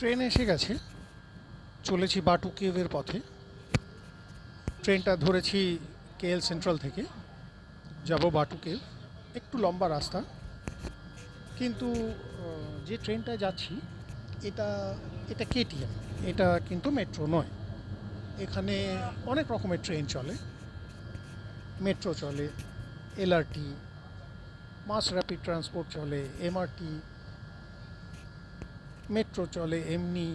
Train এসে গেছে, চলেছি বাটু কেভের পথে। ট্রেনটা ধরেছি কেএল সেন্ট্রাল থেকে, যাব বাটু কেভ। একটু লম্বা রাস্তা, কিন্তু যে ট্রেনটা যাচ্ছি এটা এটা কেটিএম, এটা কিন্তু মেট্রো নয়। এখানে অনেক রকমের ট্রেন চলে, মেট্রো চলে, এলআরটি, মাস র্যাপিড ট্রান্সপোর্ট চলে, এমআরটি, মেট্রো চলে এমনি,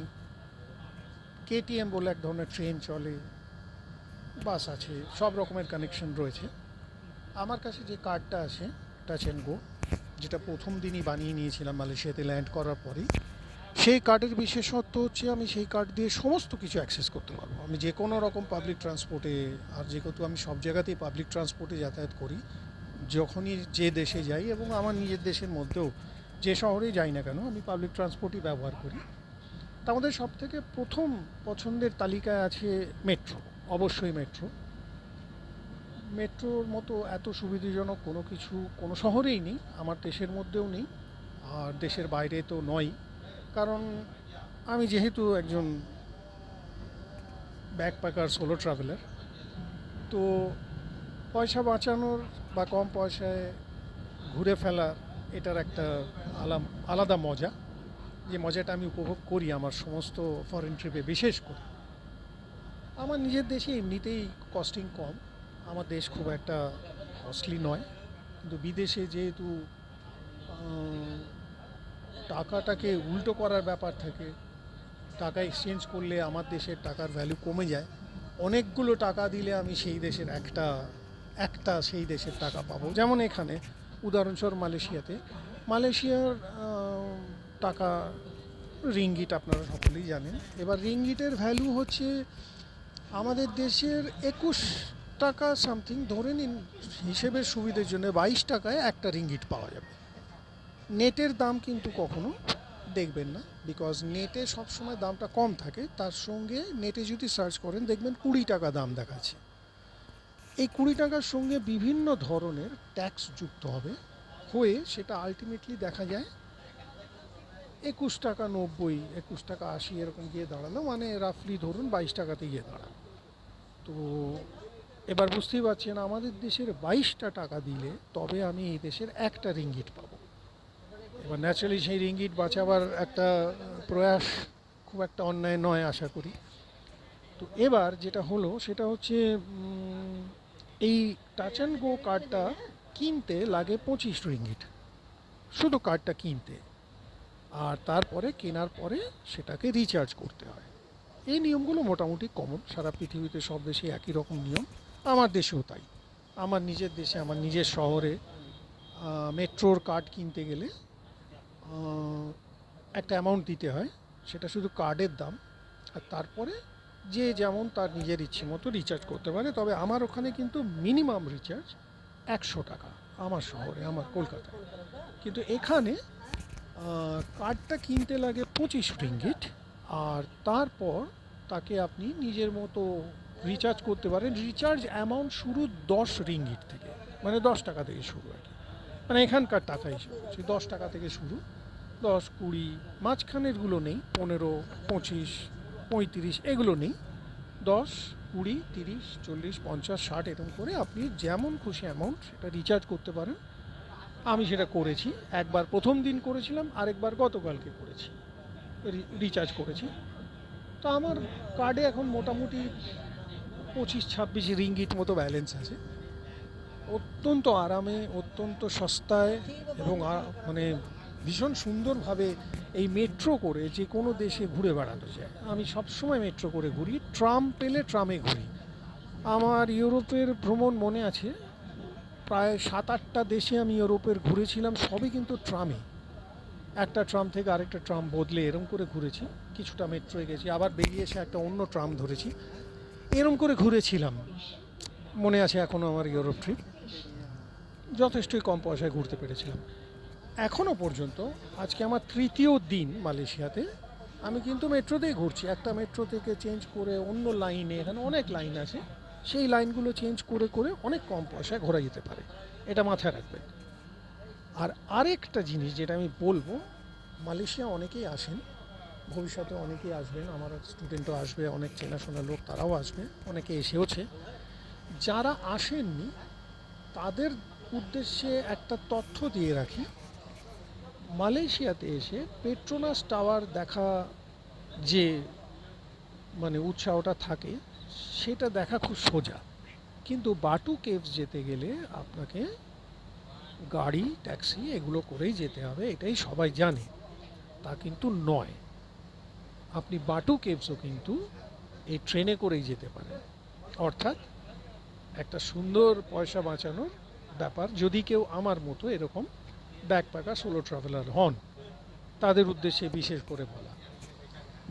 কেটিএম বলে এক ধরনের ট্রেন চলে, বাস আছে, সব রকমের কানেকশন রয়েছে। আমার কাছে যে কার্ডটা আছে টাচ অ্যান্ড গো, যেটা প্রথম দিনই বানিয়ে নিয়েছিলাম মালয়েশিয়াতে ল্যান্ড করার পরেই, সেই কার্ডের বিশেষত্ব হচ্ছে আমি সেই কার্ড দিয়ে সমস্ত কিছু অ্যাক্সেস করতে পারবো। আমি যে কোনো রকম পাবলিক ট্রান্সপোর্টে, আর যেহেতু আমি সব জায়গাতেই পাবলিক ট্রান্সপোর্টে যাতায়াত করি, যখনই যে দেশে যাই, এবং আমার নিজের দেশের মধ্যেও যে শহরেই যাই না কেন, আমি পাবলিক ট্রান্সপোর্টই ব্যবহার করি। তা আমাদের সব থেকে প্রথম পছন্দের তালিকায় আছে মেট্রো। অবশ্যই মেট্রো। মেট্রোর মতো এত সুবিধাজনক কোনো কিছু কোনো শহরেই নেই, আমার দেশের মধ্যেও নেই, আর দেশের বাইরে তো নয়। কারণ আমি যেহেতু একজন ব্যাকপ্যাকার সোলো ট্রাভেলার, তো পয়সা বাঁচানোর বা কম পয়সায় ঘুরে ফেলার এটার একটা আলাদা মজা, যে মজাটা আমি উপভোগ করি আমার সমস্ত ফরেন ট্রিপে। বিশেষ করে আমার নিজের দেশে এমনিতেই কস্টিং কম, আমার দেশ খুব একটা কস্টলি নয়, কিন্তু বিদেশে যেহেতু টাকাটাকে উল্টো করার ব্যাপার থাকে, টাকা এক্সচেঞ্জ করলে আমার দেশের টাকার ভ্যালু কমে যায়। অনেকগুলো টাকা দিলে আমি সেই দেশের একটা একটা সেই দেশের টাকা পাবো। যেমন এখানে উদাহরণস্বরূপ মালয়েশিয়ার টাকা রিঙ্গিট, আপনারা সকলেই জানেন। এবার রিঙ্গিটের ভ্যালু হচ্ছে আমাদের দেশের 21 টাকা সামথিং, ধরে নিন হিসেবের সুবিধের জন্য 22 টাকায় একটা রিঙ্গিট পাওয়া যাবে। নেটের দাম কিন্তু কখনো দেখবেন না, বিকজ নেটে সবসময় দামটা কম থাকে, তার সঙ্গে নেটে যদি সার্চ করেন দেখবেন 20 টাকা দাম দেখাচ্ছে। এই 20 টাকার সঙ্গে বিভিন্ন ধরনের ট্যাক্স যুক্ত হয়ে সেটা আলটিমেটলি দেখা যায় 21 টাকা 90, 21 টাকা 80 এরকম গিয়ে দাঁড়ালো, মানে রাফলি ধরুন 22 টাকাতে গিয়ে দাঁড়ালো। তো এবার বুঝতেই পারছেন, আমাদের দেশের 22টা টাকা দিলে তবে আমি এই দেশের একটা রিঙ্গিট পাবো। এবার ন্যাচারালি সেই রিঙ্গিট বাঁচাবার একটা প্রয়াস খুব একটা অন্যায় নয় আশা করি। তো এবার যেটা হলো সেটা হচ্ছে এই টাচ অ্যান্ড গো কার্ডটা কিনতে লাগে 25 রিঙ্গিট, শুধু কার্ডটা কিনতে। আর তারপরে কেনার পরে সেটাকে রিচার্জ করতে হয়। এই নিয়মগুলো মোটামুটি কমন, সারা পৃথিবীতে সব দেশে একই রকম নিয়ম, আমার দেশেও তাই। আমার নিজের দেশে, আমার নিজের শহরে মেট্রোর কার্ড কিনতে গেলে একটা অ্যামাউন্ট দিতে হয়, সেটা শুধু কার্ডের দাম। আর তারপরে যে যেমন তার নিজের ইচ্ছে মতো রিচার্জ করতে পারে। তবে আমার ওখানে কিন্তু মিনিমাম রিচার্জ 100 টাকা, আমার শহরে, আমার কলকাতায়। কিন্তু এখানে কার্ডটা কিনতে লাগে 25 রিঙ্গিট, আর তারপর তাকে আপনি নিজের মতো রিচার্জ করতে পারেন। রিচার্জ অ্যামাউন্ট শুরু 10 রিঙ্গিট থেকে, মানে 10 টাকা থেকে শুরু আর কি, মানে এখানকার টাকা হিসেবে বলছি, 10 টাকা থেকে শুরু। 10, 20, মাঝখানেরগুলো নেই, 15, 25, 35 এগুলো নেই। 10, 20, 30, 40, 50, 60 এরকম করে আপনি যেমন খুশি অ্যামাউন্ট সেটা রিচার্জ করতে পারেন। আমি সেটা করেছি, একবার প্রথম দিন করেছিলাম, আরেকবার গতকালকে করেছি, রিচার্জ করেছি। তো আমার কার্ডে এখন মোটামুটি 25-26 রিঙ্গিট মতো ব্যালেন্স আছে। অত্যন্ত আরামে, অত্যন্ত সস্তায়, এবং মানে ভীষণ সুন্দরভাবে এই মেট্রো করে যে কোনো দেশে ঘুরে বেড়ানো যায়। আমি সবসময় মেট্রো করে ঘুরি, ট্রাম পেলে ট্রামে ঘুরি। আমার ইউরোপের ভ্রমণ মনে আছে, প্রায় 7-8টা দেশে আমি ইউরোপের ঘুরেছিলাম, সবই কিন্তু ট্রামে। একটা ট্রাম থেকে আরেকটা ট্রাম বদলে এরম করে ঘুরেছি, কিছুটা মেট্রোয় গেছি, আবার বেরিয়ে এসে একটা অন্য ট্রাম ধরেছি, এরম করে ঘুরেছিলাম। মনে আছে এখনও আমার ইউরোপ ট্রিপ, যথেষ্টই কম পয়সায় ঘুরতে পেরেছিলাম। এখনও পর্যন্ত আজকে আমার 3য় দিন মালয়েশিয়াতে, আমি কিন্তু মেট্রোতেই ঘুরছি। একটা মেট্রো থেকে চেঞ্জ করে অন্য লাইনে, এখানে অনেক লাইন আছে, সেই লাইনগুলো চেঞ্জ করে করে অনেক কম পয়সায় ঘোরা যেতে পারে, এটা মাথায় রাখবেন। আর আরেকটা জিনিস যেটা আমি বলবো, মালয়েশিয়া অনেকেই আসেন, ভবিষ্যতে অনেকেই আসবেন, আমার স্টুডেন্টও আসবে, অনেক চেনাশোনা লোক তারাও আসবে, অনেকে এসেওছে। যারা আসেননি তাদের উদ্দেশ্যে একটা তথ্য দিয়ে রাখি, মালয়েশিয়াতে এসে পেট্রোনাস টাওয়ার দেখা যে উৎসাহটা থাকে সেটা দেখা খুব সোজা, কিন্তু বাটু কেভস যেতে গেলে আপনাকে গাড়ি ট্যাক্সি এগুলো করেই যেতে হবে, এটাই সবাই জানে। তা কিন্তু নয়, আপনি বাটু কেভসও কিন্তু এই ট্রেনে করেই যেতে পারেন। অর্থাৎ একটা সুন্দর পয়সা বাঁচানোর ব্যাপার, যদি কেউ আমার মতো এরকম ব্যাকপ্যাকার সোলো ট্রাভেলার হন, তাদের উদ্দেশ্যে বিশেষ করে বলা।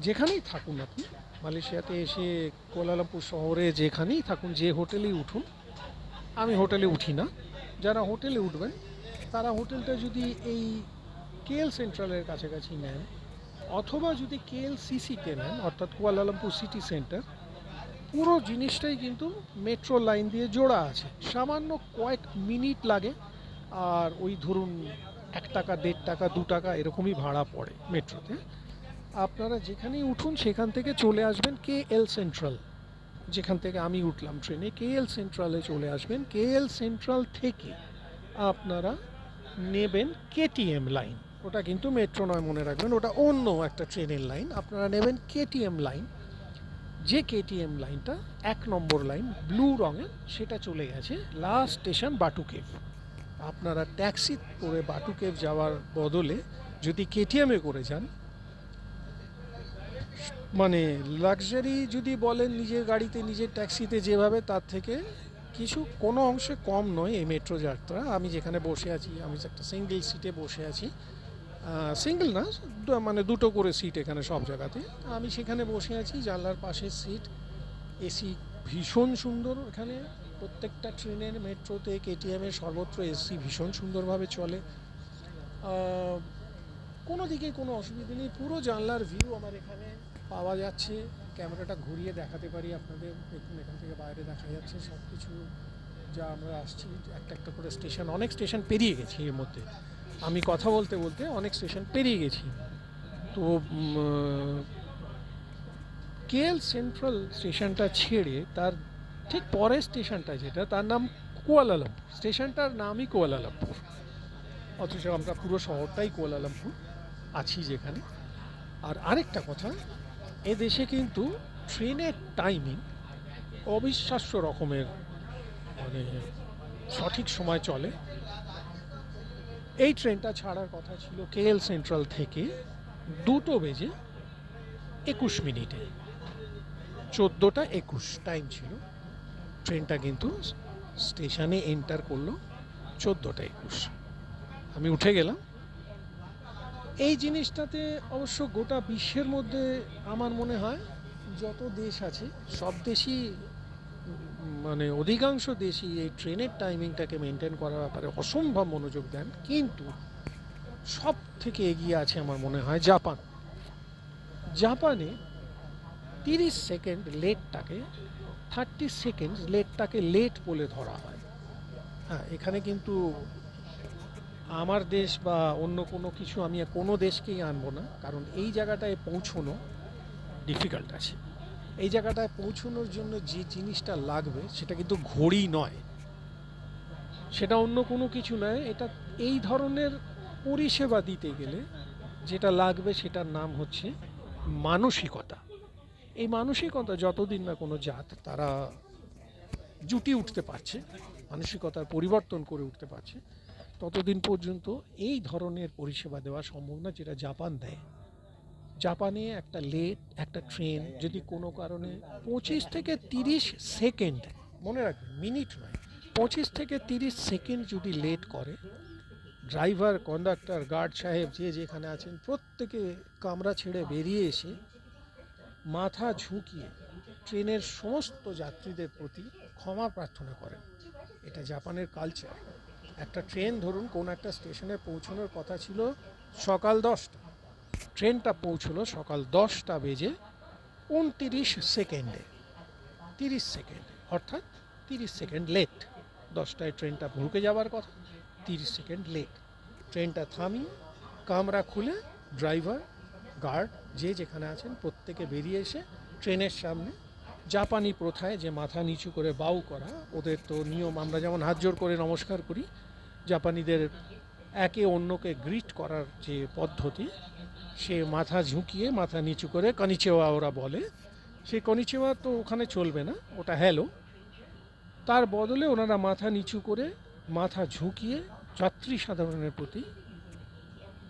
যেখানেই থাকুন আপনি মালয়েশিয়াতে এসে, কুয়ালালামপুর শহরে যেখানেই থাকুন, যে হোটেলেই উঠুন, আমি হোটেলে উঠি না, যারা হোটেলে উঠবেন তারা হোটেলটা যদি এই কেএল সেন্ট্রালের কাছাকাছি নেন, অথবা যদি কেএল সিসিতে নেন, অর্থাৎ কুয়ালালামপুর সিটি সেন্টার, পুরো জিনিসটাই কিন্তু মেট্রো লাইন দিয়ে জোড়া আছে, সামান্য কয়েক মিনিট লাগে। আর ওই ধরুন 1 টাকা, 1.5 টাকা, 2 টাকা এরকমই ভাড়া পড়ে মেট্রোতে। আপনারা যেখানেই উঠুন সেখান থেকে চলে আসবেন কেএল সেন্ট্রাল, যেখান থেকে আমি উঠলাম ট্রেনে, কেএল সেন্ট্রালে চলে আসবেন। কেএল সেন্ট্রাল থেকে আপনারা নেবেন কেটিএম লাইন, ওটা কিন্তু মেট্রো নয় মনে রাখবেন, ওটা অন্য একটা ট্রেনের লাইন। আপনারা নেবেন কেটিএম লাইন, যে কেটিএম লাইনটা 1 নম্বর লাইন ব্লু রঙের, সেটা চলে গেছে লাস্ট স্টেশন বাটু কেভ। আপনারা ট্যাক্সি করে বাটু কেভ যাওয়ার বদলে যদি কেটিএমে করে যান, লাক্সারি যদি বলেন নিজের গাড়িতে নিজের ট্যাক্সিতে যেভাবে, তার থেকে কোনো অংশে কম নয় এই মেট্রো যাত্রা। আমি যেখানে বসে আছি, আমি একটা সিঙ্গেল সিটে বসে আছি, সিঙ্গেল না, দুটো করে সিট এখানে সব জায়গাতে। আমি সেখানে বসে আছি, জানলার পাশের সিট, এসি ভীষণ সুন্দর এখানে। প্রত্যেকটা ট্রেনের, মেট্রোতে, কেটিএমের সর্বত্র এসি ভীষণ সুন্দরভাবে চলে। কোনো দিকে কোনো অসুবিধা নেই, পুরো জানলার ভিউ আমার এখানে পাওয়া যাচ্ছে। ক্যামেরাটা ঘুরিয়ে দেখাতে পারি আপনাদের, দেখুন এখান থেকে বাইরে দেখা যাচ্ছে সব কিছু। যা আমরা আসছি একটা একটা করে স্টেশন, অনেক স্টেশন পেরিয়ে গেছি এর মধ্যে, আমি কথা বলতে বলতে অনেক স্টেশন পেরিয়ে গেছি। তো কেএল সেন্ট্রাল স্টেশনটা ছেড়ে তার ঠিক পরের স্টেশনটা যেটা, তার নাম কুয়ালালামপুর, স্টেশনটার নামই কুয়ালালামপুর, অথচ আমরা পুরো শহরটাই কুয়ালালামপুর আছি যেখানে। আর আরেকটা কথা, এ দেশে কিন্তু ট্রেনের টাইমিং অবিশ্বাস্য রকমের, সঠিক সময় চলে। এই ট্রেনটা ছাড়ার কথা ছিল কেএল সেন্ট্রাল থেকে 2:21 14:21 টাইম ছিল, ট্রেনটা কিন্তু স্টেশনে এন্টার করলো 14:21। আমি উঠে গেলাম। এই জিনিসটাতে অবশ্য গোটা বিশ্বের মধ্যে আমার মনে হয় যত দেশ আছে সব দেশই, অধিকাংশ দেশই এই ট্রেনের টাইমিংটাকে মেনটেন করার ব্যাপারে অসম্ভব মনোযোগ দেন, কিন্তু সব থেকে এগিয়ে আছে আমার মনে হয় জাপান। জাপানে 30 সেকেন্ড লেটটাকে, 30 সেকেন্ড লেটটাকে লেট বলে ধরা হয়। হ্যাঁ, এখানে কিন্তু আমার দেশ বা অন্য কোনো কিছু আমি কোনো দেশকেই আনবো না, কারণ এই জায়গাটায় পৌঁছনো ডিফিকাল্ট আছে। এই জায়গাটায় পৌঁছানোর জন্য যে জিনিসটা লাগবে সেটা কিন্তু ঘড়ি নয়, সেটা অন্য কোনো কিছু নয়। এটা এই ধরনের পরিষেবা দিতে গেলে যেটা লাগবে সেটার নাম হচ্ছে মানসিকতা। এই মানসিকতা যতদিন না কোনো জাত তারা জুটি উঠতে পারছে, মানসিকতার পরিবর্তন করে উঠতে পারছে, ততদিন পর্যন্ত এই ধরনের পরিষেবা দেওয়া সম্ভব না যেটা জাপান দেয়। জাপানে একটা ট্রেন যদি কোনো কারণে 25 থেকে 30 সেকেন্ড, মনে রাখবেন মিনিট নয়, 25 থেকে 30 সেকেন্ড যদি লেট করে, ড্রাইভার, কন্ডাক্টর, গার্ড সাহেব যে যেখানে আছেন প্রত্যেকে কামরা ছেড়ে বেরিয়ে এসে মাথা ঝুঁকিয়ে ট্রেনের সমস্ত যাত্রীদের প্রতি ক্ষমা প্রার্থনা করেন। এটা জাপানের কালচার। একটা ট্রেন ধরুন কোন একটা স্টেশনে পৌঁছানোর কথা ছিল সকাল 10টা, ট্রেনটা পৌঁছলো সকাল 10টা বেজে 29 সেকেন্ডে, 30 সেকেন্ড, অর্থাৎ 30 সেকেন্ড লেট। 10টায় ট্রেনটা ঢুকে যাওয়ার কথা, 30 সেকেন্ড লেট। ট্রেনটা থামিয়ে কামরা খুলে ড্রাইভার, গার্ড যে যেখানে আছেন প্রত্যেকে বেরিয়ে এসে ট্রেনের সামনে জাপানি প্রথায় যে মাথা নিচু করে বাউ করা, ওদের তো নিয়ম, আমরা যেমন হাত জোড় করে নমস্কার করি, জাপানিদের একে অন্যকে গ্রিট করার যে পদ্ধতি, সে মাথা ঝুঁকিয়ে মাথা নিচু করে কনিচিওয়া ওরা বলে, সেই কনিচিওয়া তো ওখানে চলবে না, ওটা হ্যালো। তার বদলে ওনারা মাথা নিচু করে মাথা ঝুঁকিয়ে যাত্রী সাধারণের প্রতি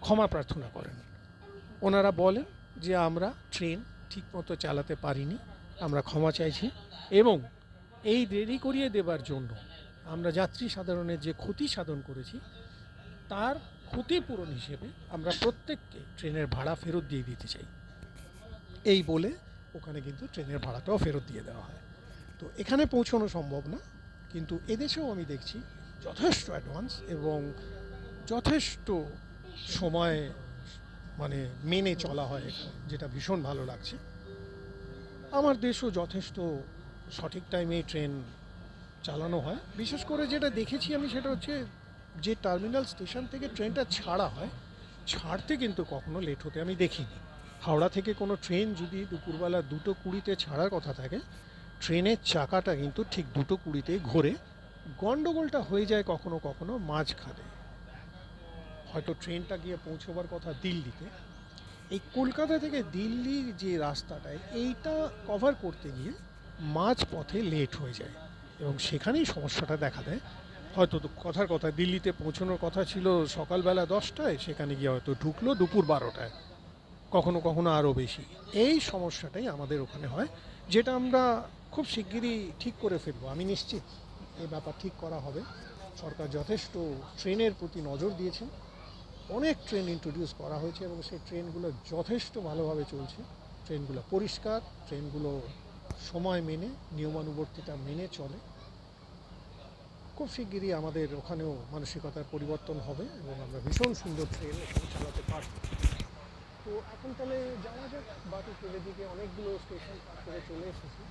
ক্ষমা প্রার্থনা করেন। ওনারা বলেন যে আমরা ট্রেন ঠিকমতো চালাতে পারিনি, আমরা ক্ষমা চাইছি, এবং এই দেরি করিয়ে দেবার জন্য আমরা যাত্রী সাধারণের যে ক্ষতি সাধন করেছি তার ক্ষতিপূরণ হিসেবে আমরা প্রত্যেককে ট্রেনের ভাড়া ফেরত দিয়ে দিতে চাই। এই বলে ওখানে কিন্তু ট্রেনের ভাড়াটাও ফেরত দিয়ে দেওয়া হয়। তো এখানে পৌঁছানো সম্ভব না, কিন্তু এদেশেও আমি দেখছি যথেষ্ট অ্যাডভান্স এবং যথেষ্ট সময় মানে মেনে চলা হয় এখানে, যেটা ভীষণ ভালো লাগছে। আমার দেশও যথেষ্ট সঠিক টাইমে ট্রেন চালানো হয়। বিশেষ করে যেটা দেখেছি আমি সেটা হচ্ছে যে টার্মিনাল স্টেশন থেকে ট্রেনটা ছাড়া হয়, ছাড়তে কিন্তু কখনো লেট হতে আমি দেখিনি। হাওড়া থেকে কোনো ট্রেন যদি দুপুরবেলা 2:20-তে ছাড়ার কথা থাকে, ট্রেনের চাকাটা কিন্তু ঠিক 2:20-তেই ঘোরে। গন্ডগোলটা হয়ে যায় কখনো কখনো মাঝখানে, হয়তো ট্রেনটা গিয়ে পৌঁছবার কথা দিল্লিতে, এই কলকাতা থেকে দিল্লির যে রাস্তাটায় এইটা কভার করতে গিয়ে মাঝ পথে লেট হয়ে যায় এবং সেখানেই সমস্যাটা দেখা দেয়। হয়তো তো কথার কথা দিল্লিতে পৌঁছানোর কথা ছিল সকালবেলা 10টায়, সেখানে গিয়ে হয়তো ঢুকলো দুপুর 12টায়, কখনো কখনো আরও বেশি। এই সমস্যাটাই আমাদের ওখানে হয়, যেটা আমরা খুব শিগগিরই ঠিক করে ফেলবো। আমি নিশ্চিত এই ব্যাপার ঠিক করা হবে। সরকার যথেষ্ট ট্রেনের প্রতি নজর দিয়েছেন, অনেক ট্রেন ইন্ট্রোডিউস করা হয়েছে এবং সেই ট্রেনগুলো যথেষ্ট ভালোভাবে চলছে। ট্রেনগুলো পরিষ্কার, ট্রেনগুলো সময় মেনে নিয়মানুবর্তিতা মেনে চলে। খুব শিগগিরই আমাদের ওখানেও মানসিকতার পরিবর্তন হবে এবং আমরা ভীষণ সুন্দর ট্রেন এখানে চালাতে পারব। তো এখন তাহলে যাওয়া যাক বাকি ফেলে দিকে, অনেকগুলো স্টেশন পার করে চলে এসেছি,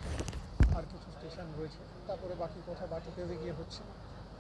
আর কিছু স্টেশন রয়েছে, তারপরে বাকি কথা বাকি ফেলে গিয়ে হচ্ছে।